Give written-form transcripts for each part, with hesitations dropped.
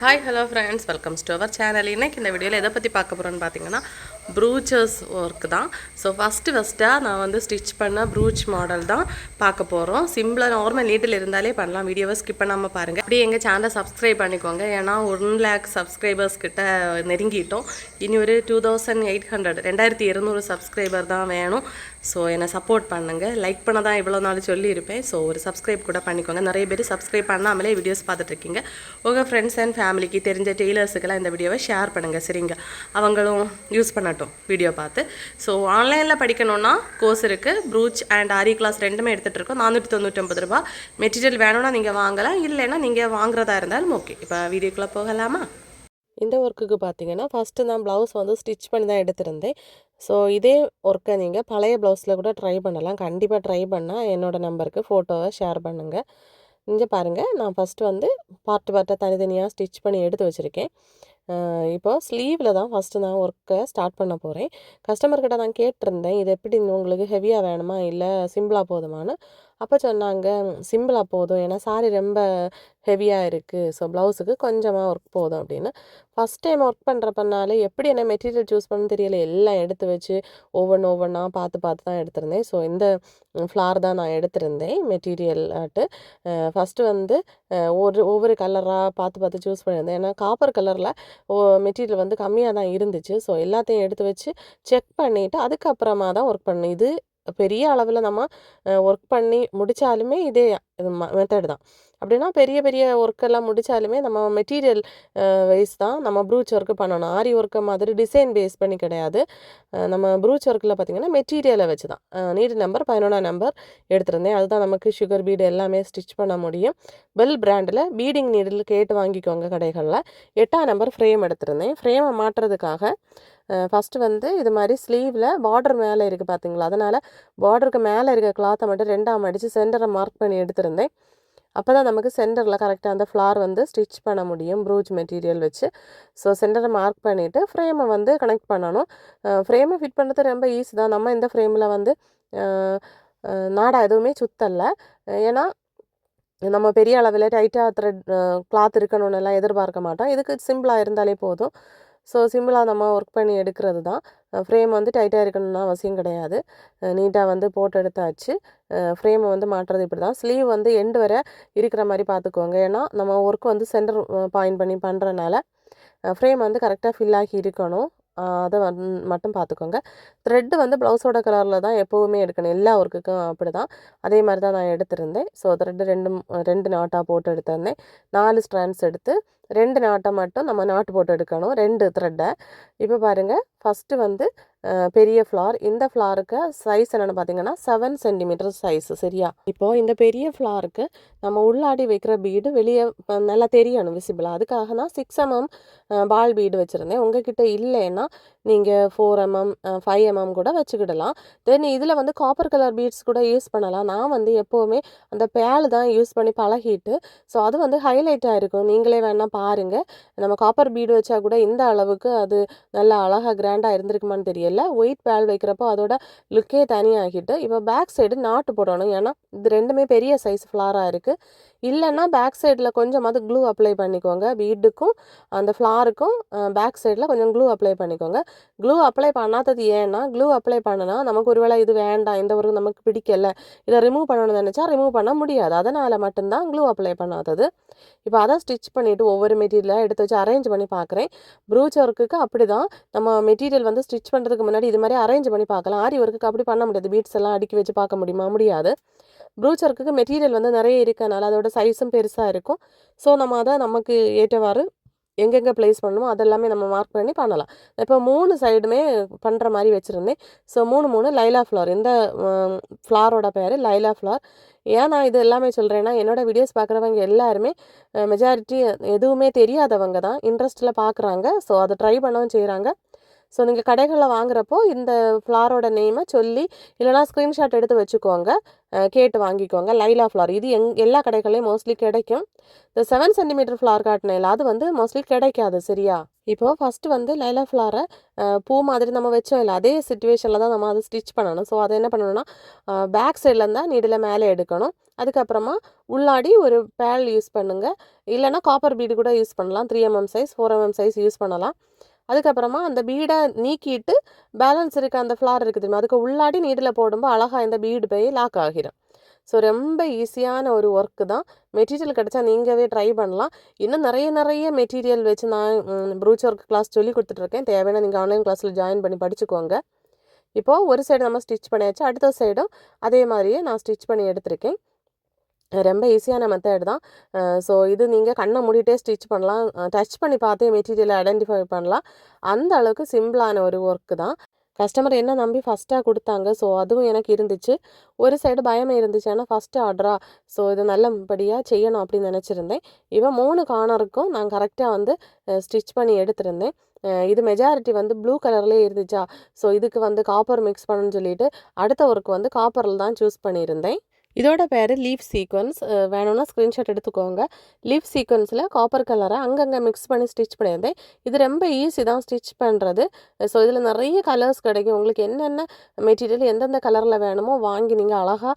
Hi hello friends, welcomes to our channel. இன்றைக்கி இந்த வீடியோவில் எதை பற்றி பார்க்க போகிறோன்னு பார்த்தீங்கன்னா ப்ரூச்சஸ் ஒர்க் தான். ஸோ ஃபஸ்ட்டாக நான் வந்து ஸ்டிச் பண்ண ப்ரூச் மாடல் தான் பார்க்க போகிறோம். சிம்பிளாக நார்மல் நீட்டில் இருந்தாலே பண்ணலாம். வீடியோவை ஸ்கிப் பண்ணாமல் பாருங்கள். அப்படியே எங்கள் சேனலை சப்ஸ்கிரைப் பண்ணிக்கோங்க. ஏன்னா 1 lakh சப்ஸ்கிரைபர்ஸ் கிட்ட நெருங்கிட்டோம். இனி ஒரு 2200 சப்ஸ்கிரைபர் தான் வேணும். ஸோ என்னை சப்போர்ட் பண்ணுங்கள். லைக் பண்ண தான் இவ்வளோ நாள் சொல்லியிருப்பேன். ஸோ ஒரு சப்ஸ்கிரைப் கூட பண்ணிக்கோங்க. நிறைய பேர் சப்ஸ்கிரைப் பண்ணாமலே வீடியோஸ் பார்த்துட்ருக்கீங்க. உங்கள் ஃப்ரெண்ட்ஸ் அண்ட் ஃபேமிலிக்கு தெரிஞ்ச டெய்லர்ஸுக்கெல்லாம் இந்த வீடியோவை ஷேர் பண்ணுங்கள். சரிங்க, அவங்களும் யூஸ் பண்ணட்டும் வீடியோ பார்த்து. ஸோ ஆன்லைனில் படிக்கணுன்னா கோர்ஸ் இருக்குது. ப்ரூச் அண்ட் ஆரி கிளாஸ் ரெண்டுமே எடுத்துகிட்டு இருக்கோம். 499 ரூபா. மெட்டீரியல் வேணும்னா நீங்கள் வாங்கலாம், இல்லைன்னா நீங்கள் வாங்குறதா இருந்தாலும் ஓகே. இப்போ வீடியோக்குள்ளே போகலாமா? இந்த ஒர்க்குக்கு பார்த்தீங்கன்னா ஃபஸ்ட்டு நான் ப்ளவுஸ் வந்து ஸ்டிச் பண்ணி தான் எடுத்திருந்தேன். ஸோ இதே ஒர்க்கை நீங்கள் பழைய ப்ளவுஸில் கூட ட்ரை பண்ணலாம். கண்டிப்பாக ட்ரை பண்ணால் என்னோடய நம்பருக்கு ஃபோட்டோவை ஷேர் பண்ணுங்கள். இங்கே பாருங்கள், நான் ஃபஸ்ட்டு வந்து பார்ட்டாக தனித்தனியாக ஸ்டிச் பண்ணி எடுத்து வச்சுருக்கேன். இப்போ ஸ்லீவில் தான் ஃபஸ்ட்டு நான் ஒர்க்கை ஸ்டார்ட் பண்ண போகிறேன். கஸ்டமர்கிட்ட நான் கேட்டிருந்தேன், இது எப்படி உங்களுக்கு ஹெவியாக வேணுமா இல்லை சிம்பிளாக போதுமான்னு. அப்போ சொன்னாங்க சிம்பிளாக போதும், ஏன்னா சாரி ரொம்ப ஹெவியாக இருக்குது, ஸோ ப்ளவுஸுக்கு கொஞ்சமாக ஒர்க் போதும் அப்படின்னு. ஃபஸ்ட் டைம் ஒர்க் பண்ணுறப்பனாலே எப்படி என்ன மெட்டீரியல் சூஸ் பண்ணணும்னு தெரியல. எல்லாம் எடுத்து வச்சு ஒவ்வொன்றா பார்த்து தான் எடுத்திருந்தேன். ஸோ இந்த ஃப்ளார் தான் நான் எடுத்திருந்தேன் மெட்டீரியல் ஆட்டு. ஃபஸ்ட்டு வந்து ஒவ்வொரு கலராக பார்த்து சூஸ் பண்ணியிருந்தேன். ஏன்னா காப்பர் கலரில் மெட்டீரியல் வந்து கம்மியாக தான் இருந்துச்சு. ஸோ எல்லாத்தையும் எடுத்து வச்சு செக் பண்ணிவிட்டு அதுக்கப்புறமா தான் ஒர்க் பண்ணேன். இது பெரிய அளவில் நம்ம ஒர்க் பண்ணி முடித்தாலுமே இதே மெத்தட் தான். அப்படின்னா பெரிய பெரிய ஒர்க்கெல்லாம் முடித்தாலுமே நம்ம மெட்டீரியல் வைஸ் தான் நம்ம ப்ரூச் ஒர்க்கு பண்ணணும். ஆரி ஒர்க்கை மாதிரி டிசைன் பேஸ் பண்ணி கிடையாது. நம்ம ப்ரூச் ஒர்க்கில் பார்த்திங்கன்னா மெட்டீரியலை வச்சு தான். நீடில் நம்பர் 11 நம்பர் எடுத்திருந்தேன். அதுதான் நமக்கு சுகர் பீடு எல்லாமே ஸ்டிச் பண்ண முடியும். பெல் பிராண்டில் பீடிங் நீடில் கேட்டு வாங்கிக்கோங்க கடைகளில். 8ஆம் நம்பர் ஃப்ரேம் எடுத்திருந்தேன். ஃப்ரேமை மாட்டுறதுக்காக ஃபஸ்ட்டு வந்து இது மாதிரி ஸ்லீவில் பார்டர் மேலே இருக்குது பார்த்தீங்களா, அதனால் பார்டருக்கு மேலே இருக்க கிளாத்தை மட்டும் 2ஆம் அடித்து சென்டரை மார்க் பண்ணி எடுத்திருந்தேன். அப்போ தான் நமக்கு சென்டரில் கரெக்டாக அந்த ஃப்ளார் வந்து ஸ்டிச் பண்ண முடியும் ப்ரூச் மெட்டீரியல் வச்சு. ஸோ சென்டரை மார்க் பண்ணிவிட்டு ஃப்ரேமை வந்து கனெக்ட் பண்ணணும். ஃப்ரேமை ஃபிட் பண்ணுறது ரொம்ப ஈஸி தான். நம்ம இந்த ஃப்ரேமில் வந்து நாடா எதுவுமே சுத்தலை. ஏன்னா நம்ம பெரிய அளவில் டைட்டாக த்ரெட் கிளாத் இருக்கணும்னு எல்லாம் எதிர்பார்க்க மாட்டோம். இதுக்கு சிம்பிளாக இருந்தாலே போதும். ஸோ சிம்பிளாக நம்ம ஒர்க் பண்ணி எடுக்கிறது தான். ஃப்ரேம் வந்து டைட்டாக இருக்கணும்னு அவசியம் கிடையாது. நீட்டாக வந்து போட்டு எடுத்தாச்சு. ஃப்ரேமை வந்து மாட்டுறது இப்படி தான். ஸ்லீவ் வந்து எண்டு வரை இருக்கிற மாதிரி பார்த்துக்கோங்க. ஏன்னா நம்ம ஒர்க் வந்து சென்டர் பாயிண்ட் பண்ணி பண்ணுறனால ஃப்ரேம் வந்து கரெக்டாக ஃபில் ஆகி இருக்கணும். அதை மட்டும் பார்த்துக்கோங்க. த்ரெட்டு வந்து ப்ளவுஸோட கலரில் தான் எப்போவுமே எடுக்கணும். எல்லா ஒர்க்குக்கும் அப்படி தான். அதே மாதிரி தான் நான் எடுத்திருந்தேன். ஸோ த்ரெட்டு 2 நாட்டாக போட்டு எடுத்திருந்தேன். 4 ஸ்ட்ராண்ட்ஸ் எடுத்து 2 நாட்டை மட்டும் நம்ம நாட்டு போட்டு எடுக்கணும், 2 த்ரெட்டை. இப்போ பாருங்கள், ஃபஸ்ட்டு வந்து பெரிய ஃப்ளார். இந்த ஃப்ளாருக்கு சைஸ் என்னென்னு பார்த்தீங்கன்னா 7 சென்டிமீட்டர் சைஸு. சரியா? இப்போது இந்த பெரிய ஃப்ளாருக்கு நம்ம உள்ளாடி வைக்கிற பீடு வெளியே நல்லா தெரியணும் விசிபிளாக. அதுக்காக தான் 6 mm பால் பீடு வச்சுருந்தேன். உங்ககிட்ட இல்லைன்னா நீங்கள் 4 mm 5 mm கூட வச்சுக்கிடலாம். தென் இதில் வந்து காப்பர் கலர் பீட்ஸ் கூட யூஸ் பண்ணலாம். நான் வந்து எப்போவுமே அந்த பேல் தான் யூஸ் பண்ணி பழகிட்டு, ஸோ அது வந்து ஹைலைட்டாக இருக்கும். நீங்களே வேணால் பாருங்கள். நம்ம காப்பர் பீடு வச்சா கூட இந்த அளவுக்கு அது நல்லா அழகாக கிராண்டாக இருந்திருக்குமான்னு தெரியல. ஒயிட் பேல் வைக்கிறப்போ அதோட லுக்கே தனியாகிட்டு. இப்போ பேக் சைடு நாட்டு போடணும். ஏன்னா இது ரெண்டுமே பெரிய சைஸ் ஃப்ளாராக இருக்குது. இல்லைன்னா பேக் சைடில் கொஞ்சமாவது க்ளூ அப்ளை பண்ணிக்கோங்க. பீடுக்கும் அந்த ஃப்ளாருக்கும் பேக் சைடில் கொஞ்சம் க்ளூ அப்ளை பண்ணிக்கோங்க. க்ளூ அப்ளை பண்ணாதது ஏன்னா, க்ளூ அப்ளை பண்ணனா நமக்கு ஒருவேளை இது வேண்டாம், இந்த ஒரு நமக்கு பிடிக்கல, இதை ரிமூவ் பண்ணணும்னு நினச்சா ரிமூவ் பண்ண முடியாது. அதனால் மட்டும்தான் க்ளூ அப்ளை பண்ணாதது. இப்போ அதை ஸ்டிச் பண்ணிவிட்டு ஒவ்வொரு மெட்டீரியலாக எடுத்து வச்சு அரேஞ்ச் பண்ணி பார்க்குறேன். ப்ரூச் ஒர்க்குக்கு அப்படி தான். நம்ம மெட்டீரியல் வந்து ஸ்டிச் பண்ணுறதுக்கு முன்னாடி இது மாதிரி அரேஞ்ச் பண்ணி பார்க்கலாம். ஆரி ஒர்க்குக்கு அப்படி பண்ண முடியாது. பீட்ஸ் எல்லாம் அடுக்கி வச்சு பார்க்க முடியுமா? முடியாது. ப்ரூச் ஒர்க்குக்கு மெட்டீரியல் வந்து நிறைய இருக்கனால அதோட சைஸும் பெருசாக இருக்கும். ஸோ நம்ம அதை நமக்கு ஏற்றவாறு எங்கெங்கே ப்ளேஸ் பண்ணணுமோ அதெல்லாமே நம்ம மார்க் பண்ணி பண்ணலாம். இப்போ 3 சைடுமே பண்ணுற மாதிரி வச்சுருந்தேன். ஸோ 3 லைலா ஃப்ளார். இந்த ஃப்ளாரோட பேர் லைலா ஃப்ளார். ஏன் நான் இது எல்லாமே சொல்கிறேன்னா, என்னோடய வீடியோஸ் பார்க்குறவங்க எல்லாருமே மெஜாரிட்டி எதுவுமே தெரியாதவங்க தான் இன்ட்ரெஸ்ட்டில் பார்க்குறாங்க. ஸோ அதை ட்ரை பண்ணவும் செய்கிறாங்க. ஸோ நீங்கள் கடைகளில் வாங்குறப்போ இந்த ஃப்ளாரோட நேமை சொல்லி இல்லைனா ஸ்க்ரீன்ஷாட் எடுத்து வச்சுக்கோங்க, கேட்டு வாங்கிக்கோங்க. லைலா ஃப்ளார் இது எல்லா கடைகள்லையும் மோஸ்ட்லி கிடைக்கும். இந்த 7 சென்டிமீட்டர் ஃப்ளார் காட்டினேன், அது வந்து மோஸ்ட்லி கிடைக்காது. சரியா? இப்போது ஃபஸ்ட்டு வந்து லைலா ஃப்ளாரை பூ மாதிரி நம்ம வச்சோம் இல்லை, அதே சிச்சுவேஷனில் தான் நம்ம அதை ஸ்டிச் பண்ணணும். ஸோ அதை என்ன பண்ணணும்னா பேக் சைடில் இருந்தால் நீடில் மேலே எடுக்கணும். அதுக்கப்புறமா உள்ளாடி ஒரு பேல் யூஸ் பண்ணுங்கள், இல்லைனா காப்பர் பீடு கூட யூஸ் பண்ணலாம். 3mm size 4mm size use பண்ணலாம். அதுக்கப்புறமா அந்த பீடை நீக்கிட்டு பேலன்ஸ் இருக்க அந்த ஃப்ளார் இருக்குது தெரியுமா, அதுக்கு உள்ளாடி நீடில் போடும்போது அழகாக இந்த பீடு போய் லாக் ஆகிடும். ஸோ ரொம்ப ஈஸியான ஒரு ஒர்க்கு தான். மெட்டீரியல் கிடச்சா நீங்கவே ட்ரை பண்ணலாம். இன்னும் நிறைய மெட்டீரியல் வச்சு நான் ப்ரூச் ஒர்க் கிளாஸ் சொல்லி கொடுத்துட்ருக்கேன். தேவையான நீங்கள் ஆன்லைன் கிளாஸில் ஜாயின் பண்ணி படிச்சுக்கோங்க. இப்போது ஒரு சைடு நம்ம ஸ்டிச் பண்ணியாச்சு, அடுத்த சைடும் அதே மாதிரியே நான் ஸ்டிச் பண்ணி எடுத்திருக்கேன். ரொம்ப ஈஸியான மெத்தட் தான். ஸோ இது நீங்கள் கண்ணை மூடிட்டே ஸ்டிச் பண்ணலாம், டச் பண்ணி பார்த்தே மெட்டீரியலை ஐடென்டிஃபை பண்ணலாம். அந்த அளவுக்கு சிம்பிளான ஒரு ஒர்க்கு தான். கஸ்டமர் என்ன நம்பி ஃபஸ்ட்டாக கொடுத்தாங்க, ஸோ அதுவும் எனக்கு இருந்துச்சு. ஒரு சைடு பயம் இருந்துச்சு, ஆனால் ஃபஸ்ட்டு ஆர்டரா, ஸோ இது நல்லபடியாக செய்யணும் அப்படின்னு நினச்சிருந்தேன். இவன் 3 கார்னருக்கும் நான் கரெக்டாக வந்து ஸ்டிச் பண்ணி எடுத்திருந்தேன். இது மெஜாரிட்டி வந்து ப்ளூ கலர்லேயே இருந்துச்சா, ஸோ இதுக்கு வந்து காப்பர் மிக்ஸ் பண்ணணும்னு சொல்லிட்டு அடுத்த ஒர்க்கு வந்து காப்பரில் தான் சூஸ் பண்ணியிருந்தேன். இதோட பேர் லீஃப் சீக்வன்ஸ். வேணும்னா ஸ்க்ரீன்ஷாட் எடுத்துக்கோங்க. லீஃப் சீக்வன்ஸில் காப்பர் கலரை அங்கங்கே மிக்ஸ் பண்ணி ஸ்டிச் பண்ணியிருந்தேன். இது ரொம்ப ஈஸி தான் ஸ்டிச் பண்ணுறது. ஸோ இதில் நிறைய கலர்ஸ் கிடைக்கும். உங்களுக்கு என்னென்ன மெட்டீரியல் எந்தெந்த கலரில் வேணுமோ வாங்கி நீங்கள் அழகாக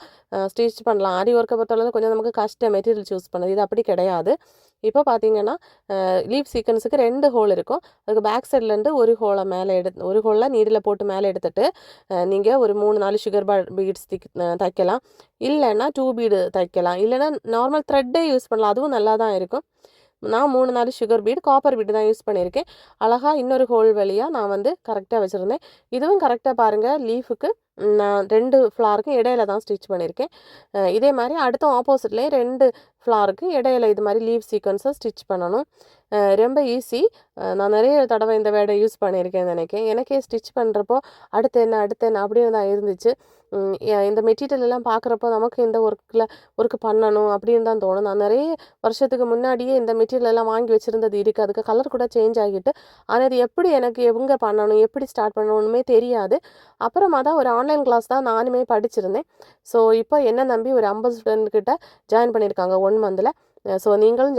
ஸ்டிச் பண்ணலாம். ஆரி ஒர்க்கை பொறுத்தளவு கொஞ்சம் நமக்கு கஷ்டம் மெட்டீரியல் சூஸ் பண்ணது, இது அப்படி கிடையாது. இப்போ பார்த்தீங்கன்னா லீஃப் சீக்வன்ஸுக்கு 2 ஹோல் இருக்கும். அதுக்கு பேக் சைட்லேருந்து ஒரு ஹோலை மேலே ஒரு ஹோலில் நீடில் போட்டு மேலே எடுத்துகிட்டு நீங்கள் ஒரு 3-4 சுகர் பீட்ஸ் தைக்கலாம், இல்லைன்னா 2 பீடு தைக்கலாம், இல்லைன்னா நார்மல் த்ரெட்டே யூஸ் பண்ணலாம், அதுவும் நல்லா தான் இருக்கும். நான் 3-4 சுகர் பீடு காப்பர் பீடு தான் யூஸ் பண்ணியிருக்கேன். அழகாக இன்னொரு ஹோல் வழியாக நான் வந்து கரெக்டாக வச்சுருந்தேன். இதுவும் கரெக்டாக பாருங்கள், லீஃபுக்கு நான் 2 ஃப்ளாருக்கும் இடையில தான் ஸ்டிச் பண்ணியிருக்கேன். இதே மாதிரி அடுத்த ஆப்போசிட்லேயே 2 ஃப்ளாருக்கு இடையில இது மாதிரி லீவ் சீக்வன்ஸை ஸ்டிச் பண்ணணும். ரொம்ப ஈஸி. நான் நிறைய தடவை இந்த வேர்டை யூஸ் பண்ணியிருக்கேன்னு நினைக்கிறேன். எனக்கே ஸ்டிச் பண்ணுறப்போ அடுத்து என்ன அப்படின்னு தான் இருந்துச்சு. இந்த மெட்டீரியல் எல்லாம் பார்க்குறப்போ நமக்கு இந்த ஒர்க்கு பண்ணணும் அப்படின்னு தான் தோணும். நான் நிறைய வருஷத்துக்கு முன்னாடியே இந்த மெட்டீரியல் எல்லாம் வாங்கி வச்சுருந்தது இருக்குது. அதுக்கு கலர் கூட சேஞ்ச் ஆகிட்டு, ஆனால் இது எப்படி எனக்கு எங்கே பண்ணணும், எப்படி ஸ்டார்ட் பண்ணணுமே தெரியாது. அப்புறமா தான் ஒரு ஆன்லைன் கிளாஸ் தான் நானுமே படிச்சிருந்தேன். ஸோ இப்போ என்ன நம்பி ஒரு 50 ஸ்டூடெண்ட் கிட்ட ஜாயின் பண்ணியிருக்காங்க 1 மந்தில். ஸோ நீங்களும்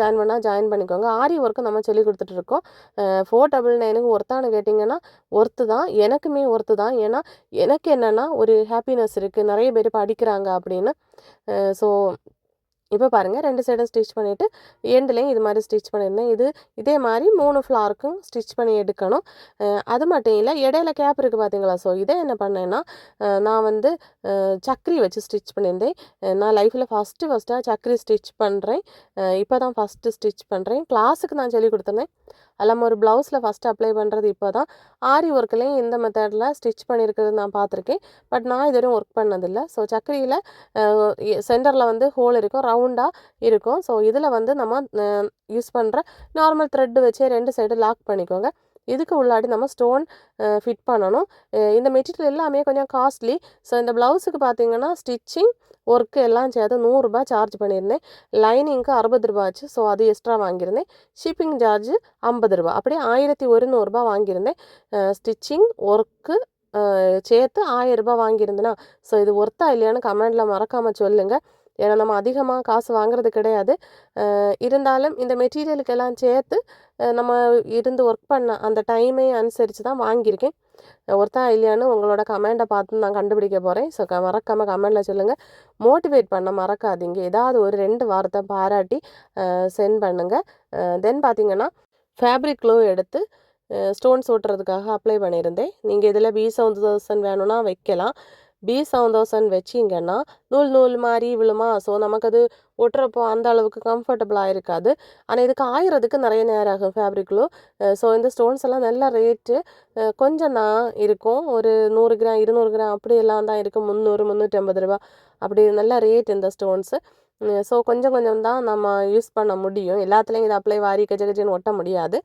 ஜாயின் பண்ணிக்கோங்க. ஆரி ஒர்க்கு நம்ம சொல்லி கொடுத்துட்ருக்கோம். 499க்கு ஒர்த்தானு கேட்டிங்கன்னா ஒர்த்து தான், எனக்குமே ஒர்த்து தான். ஏன்னா எனக்கு என்னென்னா ஒரு ஹாப்பினஸ் இருக்குது, நிறைய பேர் படிக்கிறாங்க அப்படின்னு. ஸோ இப்போ பாருங்கள், 2 சைடும் ஸ்டிச் பண்ணிவிட்டு எண்டுலேயும் இது மாதிரி ஸ்டிச் பண்ணியிருந்தேன். இதே மாதிரி 3 ஃப்ளாருக்கும் ஸ்டிச் பண்ணி எடுக்கணும். அது மட்டும் இல்லை, இடையில கேப் இருக்குது பார்த்தீங்களா. ஸோ இதை என்ன பண்ணேன்னா நான் வந்து சக்கரி வச்சு ஸ்டிச் பண்ணியிருந்தேன். நான் லைஃப்பில் ஃபஸ்ட்டாக சக்கரி ஸ்டிச் பண்ணுறேன். இப்போ தான் ஃபஸ்ட்டு ஸ்டிச் பண்ணுறேன். கிளாஸுக்கு நான் சொல்லி கொடுத்துருந்தேன். எல்லாம் ஒரு ப்ளவுஸில் ஃபஸ்ட்டு அப்ளை பண்ணுறது இப்போ தான். ஆரி ஒர்க்லேயும் இந்த மெத்தடில் ஸ்டிச் பண்ணியிருக்கிறது நான் பார்த்துருக்கேன். பட் நான் இதுவரையும் ஒர்க் பண்ணதில்லை. ஸோ சக்கரியில் சென்டரில் வந்து ஹோல் இருக்கும், ரவுண்டாக இருக்கும். ஸோ இதில் வந்து நம்ம யூஸ் பண்ணுற நார்மல் த்ரெட்டு வச்சே 2 சைடு லாக் பண்ணிக்கோங்க. இதுக்கு உள்ளாடி நம்ம ஸ்டோன் ஃபிட் பண்ணணும். இந்த மெட்டீரியல் எல்லாமே கொஞ்சம் காஸ்ட்லி. ஸோ இந்த ப்ளவுஸுக்கு பார்த்தீங்கன்னா ஸ்டிச்சிங் ஒர்க்கு எல்லாம் சேர்த்து 100 ரூபாய் சார்ஜ் பண்ணியிருந்தேன். லைனிங்க்கு 60 ரூபா ஆச்சு. ஸோ அது எக்ஸ்ட்ரா வாங்கியிருந்தேன். ஷிப்பிங் சார்ஜு 50 ரூபா, அப்படியே 1100 ரூபா வாங்கியிருந்தேன். ஸ்டிச்சிங் ஒர்க்கு சேர்த்து 1000 ரூபாய் வாங்கியிருந்தேன்னா, ஸோ இது ஒர்த்தா இல்லையான்னு கமெண்டில் மறக்காமல் சொல்லுங்கள். ஏன்னா நம்ம அதிகமாக காசு வாங்குறது கிடையாது. இருந்தாலும் இந்த மெட்டீரியலுக்கெல்லாம் சேர்த்து நம்ம இருந்து ஒர்க் பண்ண அந்த டைமே அனுசரித்து தான் வாங்கியிருக்கேன். ஒர்த்தா இல்லையான்னு உங்களோட கமெண்ட்டை பார்த்து நான் கண்டுபிடிக்க போகிறேன். ஸோ மறக்காமல் கமெண்டில் சொல்லுங்கள். மோட்டிவேட் பண்ண மறக்காதீங்க. ஏதாவது ஒரு 2 வார்த்தை பாராட்டி சென்ட் பண்ணுங்கள். தென் பார்த்தீங்கன்னா ஃபேப்ரிக் க்ளோ எடுத்து ஸ்டோன்ஸ் ஓட்டுறதுக்காக அப்ளை பண்ணியிருந்தேன். நீங்கள் இதில் B7000 வேணும்னா வைக்கலாம். B7000 வச்சிங்கன்னா நூல் மாதிரி விழுமா. ஸோ நமக்கு அது ஒட்டுறப்போ அந்த அளவுக்கு கம்ஃபர்டபுளாக இருக்காது. ஆனால் இதுக்கு ஆயிரத்துக்கு நிறைய நேரம் ஆகும் ஃபேப்ரிக்கில். ஸோ இந்த ஸ்டோன்ஸ் எல்லாம் நல்ல ரேட்டு கொஞ்சம் தான் இருக்கும். ஒரு 100 கிராம் 200 கிராம் அப்படியெல்லாம் தான் இருக்கும். 300 350 ரூபா அப்படி நல்ல ரேட் இந்த ஸ்டோன்ஸு. ஸோ கொஞ்சம் தான் நம்ம யூஸ் பண்ண முடியும். எல்லாத்துலேயும் இதை அப்ளை வாரி கஜன்னு ஒட்ட முடியாது.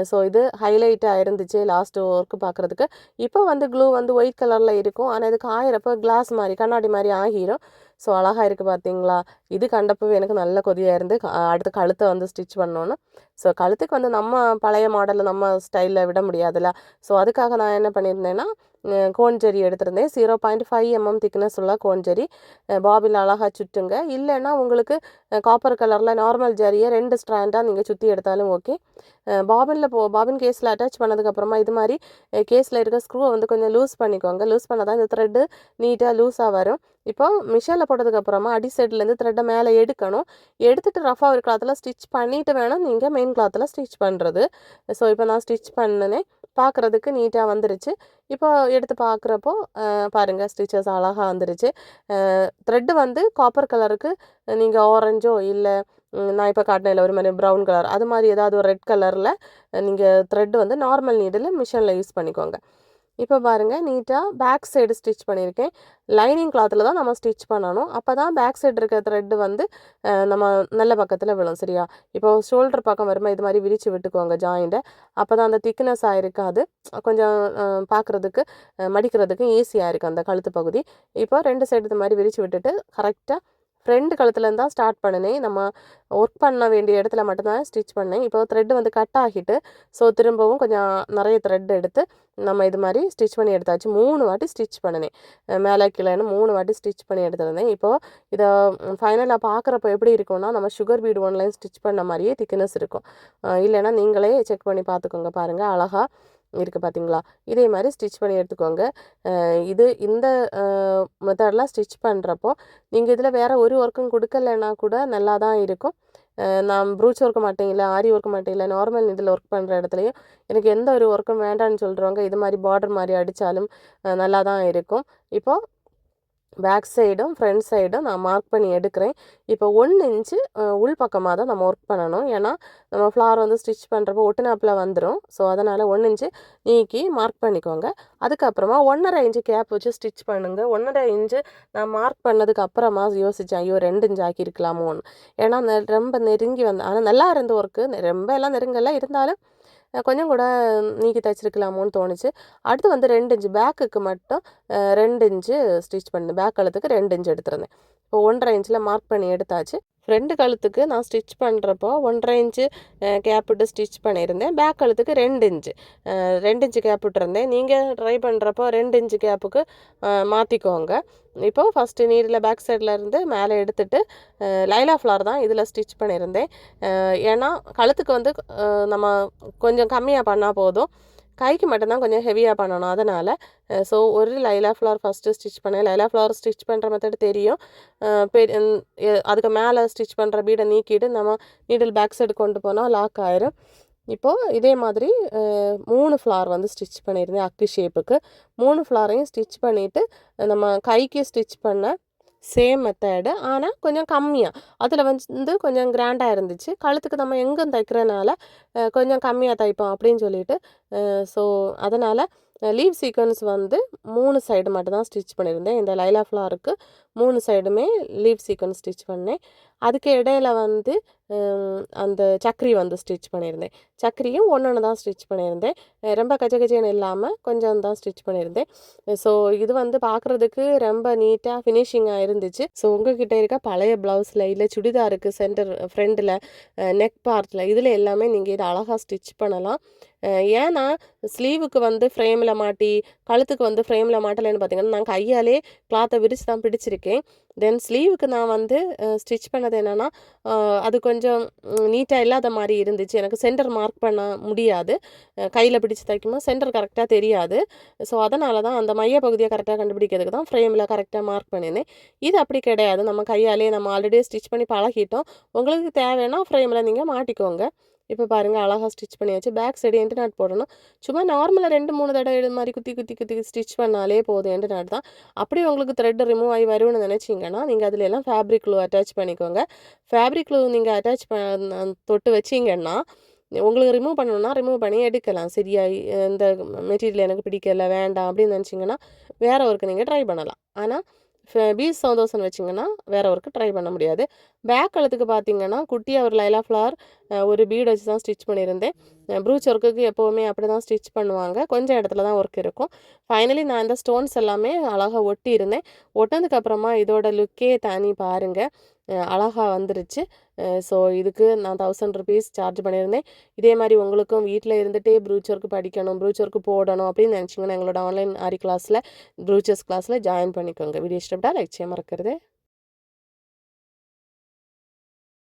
ஸோ இது ஹைலைட்டாக இருந்துச்சு லாஸ்ட்டு ஒர்க்கு பார்க்குறதுக்கு. இப்போ வந்து க்ளூ வந்து ஒயிட் கலரில் இருக்கும். ஆனால் இதுக்கு ஆயிரப்போ கிளாஸ் மாதிரி கண்ணாடி மாதிரி ஆகிரும். ஸோ அழகாக இருக்குது பார்த்தீங்களா. இது கண்டப்பவே எனக்கு நல்ல கொதியாக இருந்து அடுத்து கழுத்தை வந்து ஸ்டிச் பண்ணோன்னு. ஸோ கழுத்துக்கு வந்து நம்ம பழைய மாடலில் நம்ம ஸ்டைலில் விட முடியாதுல்ல. ஸோ அதுக்காக நான் என்ன பண்ணியிருந்தேன்னா கோன் ஜரி எடுத்திருந்தேன். 0.5 mm திக்னஸ் உள்ள கோன் ஜரி பாபில் அழகாக சுற்றுங்க. இல்லைன்னா உங்களுக்கு காப்பர் கலரில் நார்மல் ஜரியை 2 ஸ்ட்ராண்டாக நீங்கள் சுற்றி எடுத்தாலும் ஓகே. பாபின் கேஸில் அட்டாச் பண்ணதுக்கப்புறமா இது மாதிரி கேஸில் இருக்க ஸ்க்ரூவை வந்து கொஞ்சம் லூஸ் பண்ணிக்கோங்க. லூஸ் பண்ணால் தான் இந்த த்ரெட்டு நீட்டாக லூஸாக வரும். இப்போ மிஷினில் போட்டதுக்கப்புறமா அடி சைட்லேருந்து த்ரெட்டை மேலே எடுக்கணும். எடுத்துகிட்டு ரஃபாக ஒரு கிளாத்தில் ஸ்டிச் பண்ணிவிட்டு வேணும் நீங்கள் மெயின் கிளாத்தில் ஸ்டிச் பண்ணுறது. ஸோ இப்போ நான் ஸ்டிச் பண்ணினேன். பார்க்குறதுக்கு நீட்டாக வந்துருச்சு. இப்போ எடுத்து பார்க்குறப்போ பாருங்கள் ஸ்டிச்சஸ் அழகாக வந்துருச்சு. த்ரெட்டு வந்து காப்பர் கலருக்கு நீங்கள் ஆரஞ்சோ இல்லை நான் இப்போ காட்டினதில் ஒரு மாதிரி ப்ரௌன் கலர் அது மாதிரி ஏதாவது ஒரு ரெட் கலரில் நீங்கள் த்ரெட்டு வந்து நார்மல் நீடில் மிஷினில் யூஸ் பண்ணிக்கோங்க. இப்போ பாருங்கள் நீட்டாக பேக் சைடு ஸ்டிச் பண்ணியிருக்கேன். லைனிங் கிளாத்தில் தான் நம்ம ஸ்டிச் பண்ணணும். அப்போ தான் பேக் சைடு இருக்க த்ரெட்டு வந்து நம்ம நல்ல பக்கத்தில் விழும். சரியா? இப்போ ஷோல்டர் பக்கம் வருமா இது மாதிரி விரித்து விட்டுக்கோங்க ஜாயிண்ட்டை. அப்போ தான் அந்த திக்னஸ் ஆகிருக்காது. கொஞ்சம் பார்க்குறதுக்கு மடிக்கிறதுக்கு ஈஸியாக இருக்குது அந்த கழுத்து பகுதி. இப்போ 2 சைடு இது மாதிரி விரித்து விட்டுட்டு கரெக்டாக ஃப்ரெண்டு கழுத்துலேருந்து தான் ஸ்டார்ட் பண்ணினேன். நம்ம ஒர்க் பண்ண வேண்டிய இடத்துல மட்டும்தான் ஸ்டிச் பண்ணேன். இப்போ த்ரெட்டு வந்து கட் ஆகிட்டு ஸோ திரும்பவும் கொஞ்சம் நிறைய த்ரெட் எடுத்து நம்ம இது மாதிரி ஸ்டிச் பண்ணி எடுத்தாச்சு. 3 வாட்டி ஸ்டிச் பண்ணினேன். மேலே கீழேன்னு 3 வாட்டி ஸ்டிச் பண்ணி எடுத்துருந்தேன். இப்போது இதை ஃபைனலாக பார்க்குறப்போ எப்படி இருக்கும்னா நம்ம சுகர் பீடு ஒன்லைன் ஸ்டிச் பண்ண மாதிரியே திக்னஸ் இருக்கும். இல்லைன்னா நீங்களே செக் பண்ணி பார்த்துக்கோங்க. பாருங்கள் அழகாக இருக்குது பார்த்தீங்களா. இதே மாதிரி ஸ்டிச் பண்ணி எடுத்துக்கோங்க. இந்த மெத்தடெலாம் ஸ்டிச் பண்ணுறப்போ நீங்கள் இதில் வேறு ஒரு ஒர்க்கும் கொடுக்கலைன்னா கூட நல்லா தான் இருக்கும். நான் ப்ரூச் ஒர்க்க மாட்டேன், இல்லை ஆரி ஒர்க்க மாட்டேன், இல்லை நார்மல் இதில் ஒர்க் பண்ணுற இடத்துலையும் எனக்கு எந்த ஒரு ஒர்க்கும் வேண்டான்னு சொல்கிறவங்க இது மாதிரி பார்டர் மாதிரி அடித்தாலும் நல்லா தான் இருக்கும். இப்போது பேக் சைடும் ஃப்ரண்ட் சைடும் நான் மார்க் பண்ணி எடுக்கிறேன். இப்போ 1 இன்ச்சு உள் பக்கமாக தான் நம்ம ஒர்க் பண்ணணும். ஏன்னா நம்ம ஃப்ளார் வந்து ஸ்டிச் பண்ணுறப்போ ஒட்டுனாப்பில் வந்துடும். ஸோ அதனால் 1 இன்ச்சு நீக்கி மார்க் பண்ணிக்கோங்க. அதுக்கப்புறமா 1.5 இன்ச்சு கேப் வச்சு ஸ்டிச் பண்ணுங்கள். 1.5 இன்ச்சு நான் மார்க் பண்ணதுக்கு அப்புறமா யோசித்தேன், ஐயோ 2 இன்ச்சு ஆக்கியிருக்கலாமோன்னு. ஏன்னா ரொம்ப நெருங்கி ஆனால் நல்லா இருந்த ஒர்க்கு ரொம்ப எல்லாம் நெருங்கலாம் இருந்தாலும் கொஞ்சம் கூட நீக்கி தைச்சிருக்கலாமோன்னு தோணுச்சு. அடுத்து வந்து 2 இன்ச்சு பேக்குக்கு மட்டும் 2 இன்ச்சு ஸ்டிச் பண்ணேன். பேக் கழுத்துக்கு 2 இன்ச்சு எடுத்திருந்தேன். இப்போ 1.5 இன்ச்சில் மார்க் பண்ணி எடுத்தாச்சு. ஃப்ரண்ட் கழுத்துக்கு நான் ஸ்டிச் பண்ணுறப்போ 1.5 இன்ச்சு கேப் விட்டு ஸ்டிச் பண்ணியிருந்தேன். பேக் கழுத்துக்கு 2 இன்ச்சு 2 இன்ச்சு கேப் விட்டுருந்தேன். நீங்கள் ட்ரை பண்ணுறப்போ 2 இன்ச்சு கேப்புக்கு மாற்றிக்கோங்க. இப்போது ஃபஸ்ட்டு நீடில் பேக் சைடில் இருந்து மேலே எடுத்துகிட்டு லைலா ஃப்ளார் தான் இதில் ஸ்டிச் பண்ணியிருந்தேன். ஏன்னா கழுத்துக்கு வந்து நம்ம கொஞ்சம் கம்மியாக பண்ணால் போதும், கைக்கு மட்டும்தான் கொஞ்சம் ஹெவியாக பண்ணணும். அதனால் ஸோ ஒரு லைலா ஃப்ளார் ஃபஸ்ட்டு ஸ்டிச் பண்ணேன். லைலா ஃப்ளார் ஸ்டிச் பண்ணுற மெத்தட் தெரியும். அதுக்கு மேலே ஸ்டிச் பண்ணுற பீடை நீக்கிட்டு நம்ம நீடில் பேக் சைடு கொண்டு போனால் லாக் ஆயிரும். இப்போது இதே மாதிரி 3 ஃப்ளார் வந்து ஸ்டிச் பண்ணியிருந்தேன். அக்கு ஷேப்புக்கு 3 ஃப்ளாரையும் ஸ்டிச் பண்ணிவிட்டு நம்ம கைக்கு ஸ்டிச் பண்ண சேம் மெத்தடு, ஆனால் கொஞ்சம் கம்மியாக அதில் வந்து கொஞ்சம் கிராண்டாக இருந்துச்சு. கழுத்துக்கு நம்ம எங்கும் தைக்கிறனால கொஞ்சம் கம்மியாக தைப்போம் அப்படின்னு சொல்லிட்டு ஸோ அதனால் லீவ் சீக்வன்ஸ் வந்து 3 சைடு மட்டும் தான் ஸ்டிச் பண்ணியிருந்தேன். இந்த லைலா ஃப்ளாருக்கு 3 சைடுமே லீவ் சீக்வன்ஸ் ஸ்டிச் பண்ணேன். அதுக்கு இடையில வந்து அந்த சக்கரி வந்து ஸ்டிச் பண்ணியிருந்தேன். சக்கரியும் ஒன்று தான் ஸ்டிச் பண்ணியிருந்தேன். ரொம்ப கச்சகச்சேன்னு இல்லாமல் கொஞ்சம் தான் ஸ்டிச் பண்ணியிருந்தேன். ஸோ இது வந்து பார்க்குறதுக்கு ரொம்ப நீட்டாக ஃபினிஷிங்காக இருந்துச்சு. ஸோ உங்கள்கிட்ட இருக்க பழைய ப்ளவுஸில் இல்லை சுடிதாருக்கு சென்டர் ஃப்ரண்டில் நெக் பார்ட்டில் இதில் எல்லாமே நீங்கள் இதை அழகாக ஸ்டிச் பண்ணலாம். ஏன்னா ஸ்லீவுக்கு வந்து ஃப்ரேமில் மாட்டி கழுத்துக்கு வந்து ஃப்ரேமில் மாட்டலைன்னு பார்த்தீங்கன்னா நான் கையாலே கிளாத்தை விரித்து தான் பிடிச்சிருக்கேன். தென் ஸ்லீவுக்கு நான் வந்து ஸ்டிச் பண்ணது என்னென்னா அது கொஞ்சம் நீட்டாக இல்லாத மாதிரி இருந்துச்சு. எனக்கு சென்டர் மார்க் பண்ண முடியாது. கையில் பிடிச்சி தைக்கும்போது சென்டர் கரெக்டாக தெரியாது. ஸோ அதனால தான் அந்த மைய பகுதியை கரெக்டாக கண்டுபிடிக்கிறதுக்கு தான் ஃப்ரேமில் கரெக்டாக மார்க் பண்ணியிருந்தேன். இது அப்படி கிடையாது. நம்ம கையாலே நம்ம ஆல்ரெடி ஸ்டிச் பண்ணி பழகிட்டோம். உங்களுக்கு தேவைன்னா ஃப்ரேமில் நீங்கள் மாட்டிக்கோங்க. இப்போ பாருங்கள் அழகாக ஸ்டிச் பண்ணியாச்சு. பேக் சைடு எண்டு நாட் போடணும். சும்மா நார்மலாக 2-3 தடவை இது மாதிரி குத்தி ஸ்டிச் பண்ணாலே போதும். எண்டு நாட் தான். அப்படி உங்களுக்கு த்ரெட் ரிமூவ் ஆகி வரும்னு நினச்சிங்கன்னா நீங்கள் அதில் எல்லாம் ஃபேப்ரிக் க்ளூ அட்டாச் பண்ணிக்கோங்க. ஃபேப்ரிக் க்ளூ நீங்கள் அட்டாச் தொட்டு வச்சிங்கன்னா உங்களுக்கு ரிமூவ் பண்ணணுன்னா ரிமூவ் பண்ணி எடுக்கலாம். சரியா இந்த மெட்டீரியல் எனக்கு பிடிக்கல வேண்டாம் அப்படின்னு நினச்சிங்கன்னா வேறு ஒர்க்கு நீங்கள் ட்ரை பண்ணலாம். ஆனால் பீஸ் 7000 வச்சிங்கன்னா வேறு ஒர்க்கு ட்ரை பண்ண முடியாது. பேக் கழுத்துக்கு பார்த்தீங்கன்னா குட்டியாக ஒரு லைலா ஃப்ளவர் ஒரு பீட் வச்சு தான் ஸ்டிச் பண்ணியிருந்தேன். ப்ரூச் ஒர்க்குக்கு எப்போவுமே அப்படி தான் ஸ்டிச் பண்ணுவாங்க. கொஞ்சம் இடத்துல தான் ஒர்க் இருக்கும். ஃபைனலி நான் இந்த ஸ்டோன்ஸ் எல்லாமே அழகாக ஒட்டியிருந்தேன். ஒட்டினதுக்கப்புறமா இதோட லுக்கே தனி பாருங்கள். அழகாக வந்துருச்சு. ஸோ இதுக்கு நான் ₹1000 சார்ஜ் பண்ணியிருந்தேன். இதே மாதிரி உங்களுக்கும் வீட்டில் இருந்துகிட்டே ப்ரூச் ஒர்க் படிக்கணும், ப்ரூச் ஒர்க் போடணும் அப்படின்னு நினச்சிங்கன்னா எங்களோட ஆன்லைன் ஆரி கிளாஸில் ப்ரூச்சஸ் கிளாஸில் ஜாயின் பண்ணிக்கோங்க. வீடியோ இஷ்டப்பட்டால் லைக் செய்ய மறக்கிறது.